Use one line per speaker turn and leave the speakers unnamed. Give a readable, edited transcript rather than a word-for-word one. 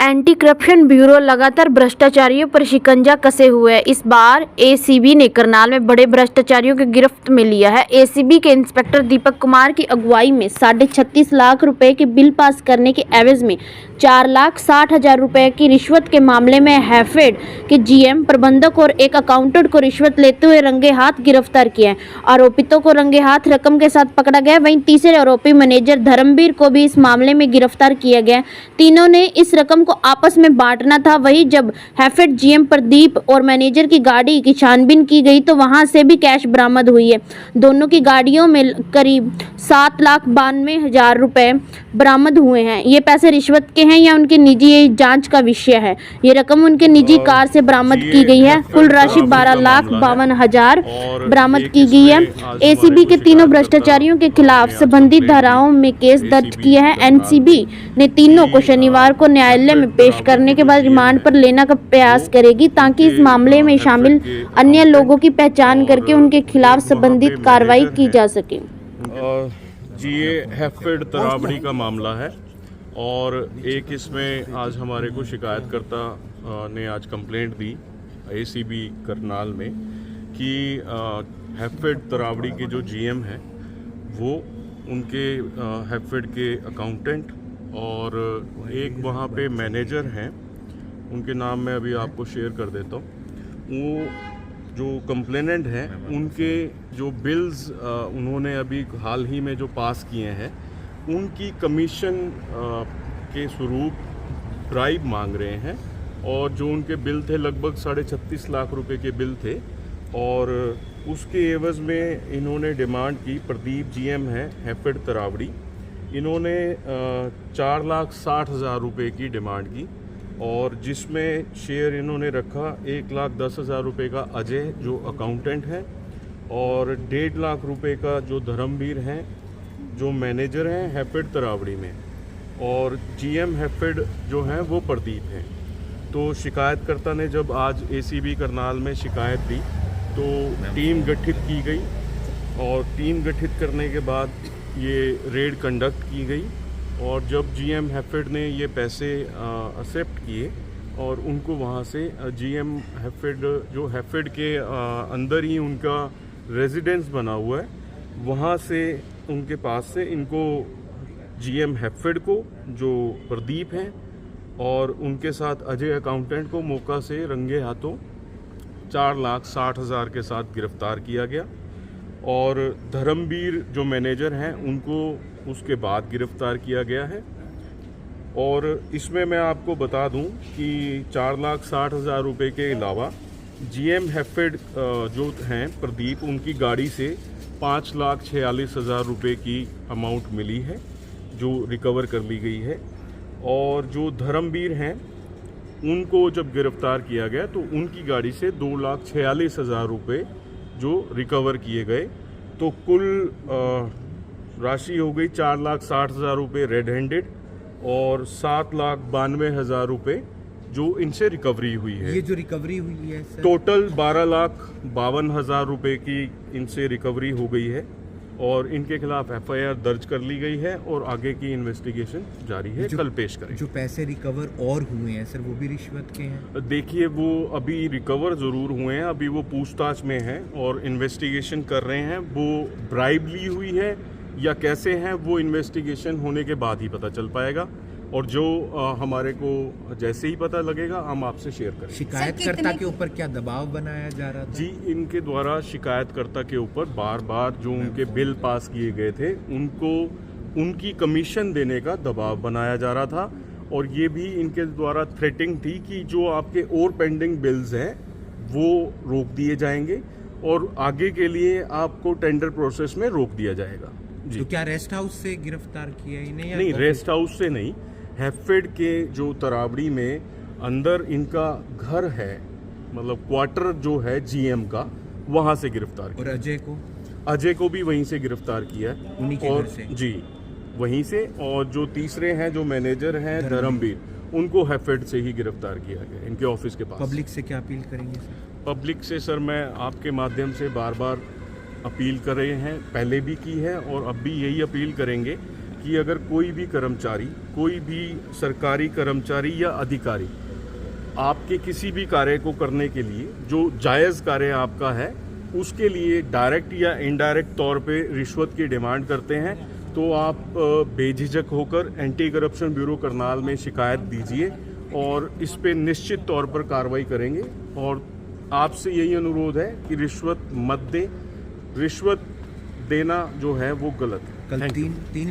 Anti corruption bureau लगातार भ्रष्टाचारियों पर शिकंजा कसे हुए है। इस बार एसीबी ने करनाल में बड़े भ्रष्टाचारियों की गिरफ्त में लिया है। एसीबी के इंस्पेक्टर दीपक कुमार की अगुवाई में 36.5 लाख रुपए के बिल पास करने के एवज में 4,60,000 रुपए की रिश्वत के मामले में हैफेड के जीएम, प्रबंधक और एक अकाउंटेंट को रिश्वत लेते हुए रंगे हाथ गिरफ्तार किया है। आरोपितों को रंगे हाथ रकम के साथ पकड़ा गया। वहीं तीसरे आरोपी मैनेजर धर्मवीर को भी इस मामले में गिरफ्तार किया गया। तीनों ने इस रकम को आपस में बांटना था। वहीं जब हैफेड जीएम प्रदीप और मैनेजर की गाड़ी की छानबीन की गई तो वहां से भी कैश बरामद हुई है। दोनों की गाड़ियों में करीब 7,92,000 रुपए बरामद हुए हैं। ये पैसे रिश्वत के हैं या उनकी निजी जांच का विषय है। ये रकम उनके निजी कार से बरामद की गई है। कुल राशि 12,52,000 बरामद की गई है। एसीबी के तीनों भ्रष्टाचारियों के खिलाफ संबंधित धाराओं में केस दर्ज किया है। एनसीबी ने तीनों को शनिवार को न्यायालय में पेश करने के बाद रिमांड पर लेने का प्रयास करेगी ताकि इस मामले में शामिल अन्य लोगों की पहचान करके उनके खिलाफ संबंधित कार्रवाई की जा सके।
जी, ये हैफेड तराबड़ी का मामला है और एक इसमें आज हमारे को शिकायतकर्ता ने आज कंप्लेंट दी एसीबी करनाल में कि हैफेड तराबड़ी के जो जीएम हैं वो उनके हैफेड के अकाउंटेंट और एक वहाँ पे मैनेजर हैं, उनके नाम मैं अभी आपको शेयर कर देता हूँ। वो जो कंप्लेनेंट हैं उनके जो बिल्स उन्होंने अभी हाल ही में जो पास किए हैं उनकी कमीशन के स्वरूप ब्राइब मांग रहे हैं और जो उनके बिल थे लगभग 36.5 लाख रुपए के बिल थे और उसके एवज में इन्होंने डिमांड की। प्रदीप जीएम है हैफेड तरावड़ी, इन्होंने 4,60,000 रुपए की डिमांड की और जिसमें शेयर इन्होंने रखा 1,10,000 रुपए का अजय जो अकाउंटेंट है और 1.5 लाख रुपए का जो धर्मवीर हैं जो मैनेजर हैं हैफेड तरावड़ी में और जीएम हैफेड जो हैं वो प्रदीप हैं। तो शिकायतकर्ता ने जब आज एसीबी करनाल में शिकायत दी तो टीम गठित की गई और टीम गठित करने के बाद ये रेड कंडक्ट की गई और जब जीएम हैफेड ने ये पैसे एक्सेप्ट किए और उनको वहाँ से जीएम हैफेड जो हैफेड के अंदर ही उनका रेजिडेंस बना हुआ है वहाँ से उनके पास से इनको जीएम हैफेड को जो प्रदीप हैं और उनके साथ अजय अकाउंटेंट को मौका से रंगे हाथों 4,60,000 के साथ गिरफ्तार किया गया और धर्मवीर जो मैनेजर हैं उनको उसके बाद गिरफ्तार किया गया है। और इसमें मैं आपको बता दूं कि 4,60,000 रुपए के अलावा जीएम हैफेड जो हैं प्रदीप, उनकी गाड़ी से 5,46,000 रुपए की अमाउंट मिली है जो रिकवर कर ली गई है और जो धर्मवीर हैं उनको जब गिरफ्तार किया गया तो उनकी गाड़ी से 2,46,000 रुपए जो रिकवर किए गए। तो कुल राशि हो गई 4,60,000 रुपये रेड हैंडेड और 7,92,000 रुपये जो इनसे रिकवरी हुई है।
ये जो रिकवरी हुई है सर?
टोटल 12,52,000 रुपये की इनसे रिकवरी हो गई है और इनके खिलाफ एफआईआर दर्ज कर ली गई है और आगे की इन्वेस्टिगेशन जारी है। कल पेश करें।
जो पैसे रिकवर और हुए हैं सर वो भी रिश्वत के हैं?
देखिए, वो अभी रिकवर ज़रूर हुए हैं, अभी वो पूछताछ में हैं और इन्वेस्टिगेशन कर रहे हैं। वो ब्राइब ली हुई है या कैसे हैं वो इन्वेस्टिगेशन होने के बाद ही पता चल पाएगा और जो हमारे को जैसे ही पता लगेगा हम आपसे शेयर करेंगे।
शिकायतकर्ता के ऊपर क्या दबाव बनाया जा रहा था?
जी, इनके द्वारा शिकायतकर्ता के ऊपर बार बार जो उनके बिल पास किए गए थे उनको उनकी कमीशन देने का दबाव बनाया जा रहा था और ये भी इनके द्वारा थ्रेटिंग थी कि जो आपके और पेंडिंग बिल्स हैं वो रोक दिए जाएंगे और आगे के लिए आपको टेंडर प्रोसेस में रोक दिया जाएगा। जी।
तो क्या रेस्ट हाउस से गिरफ्तार किया इन्हें?
नहीं, रेस्ट हाउस से नहीं, हैफेड के जो तराबड़ी में अंदर इनका घर है, मतलब क्वार्टर जो है जीएम का, वहां से गिरफ्तार किया।
और
अजय को भी वहीं से गिरफ्तार किया है
उन्हीं के
और
घर से?
जी वहीं से। और जो तीसरे हैं जो मैनेजर हैं धर्मवीर, उनको हैफेड से ही गिरफ्तार किया गया इनके ऑफिस के पास।
पब्लिक से क्या अपील करेंगे सर?
पब्लिक से सर मैं आपके माध्यम से बार बार अपील कर रहे हैं, पहले भी की है और अब भी यही अपील करेंगे कि अगर कोई भी कर्मचारी, कोई भी सरकारी कर्मचारी या अधिकारी आपके किसी भी कार्य को करने के लिए जो जायज़ कार्य आपका है उसके लिए डायरेक्ट या इनडायरेक्ट तौर पे रिश्वत की डिमांड करते हैं तो आप बेझिझक होकर एंटी करप्शन ब्यूरो करनाल में शिकायत दीजिए और इस पे निश्चित तौर पर कार्रवाई करेंगे। और आपसे यही अनुरोध है कि रिश्वत मत दें, रिश्वत देना जो है वो गलत है।
कल
Thank you.
तीन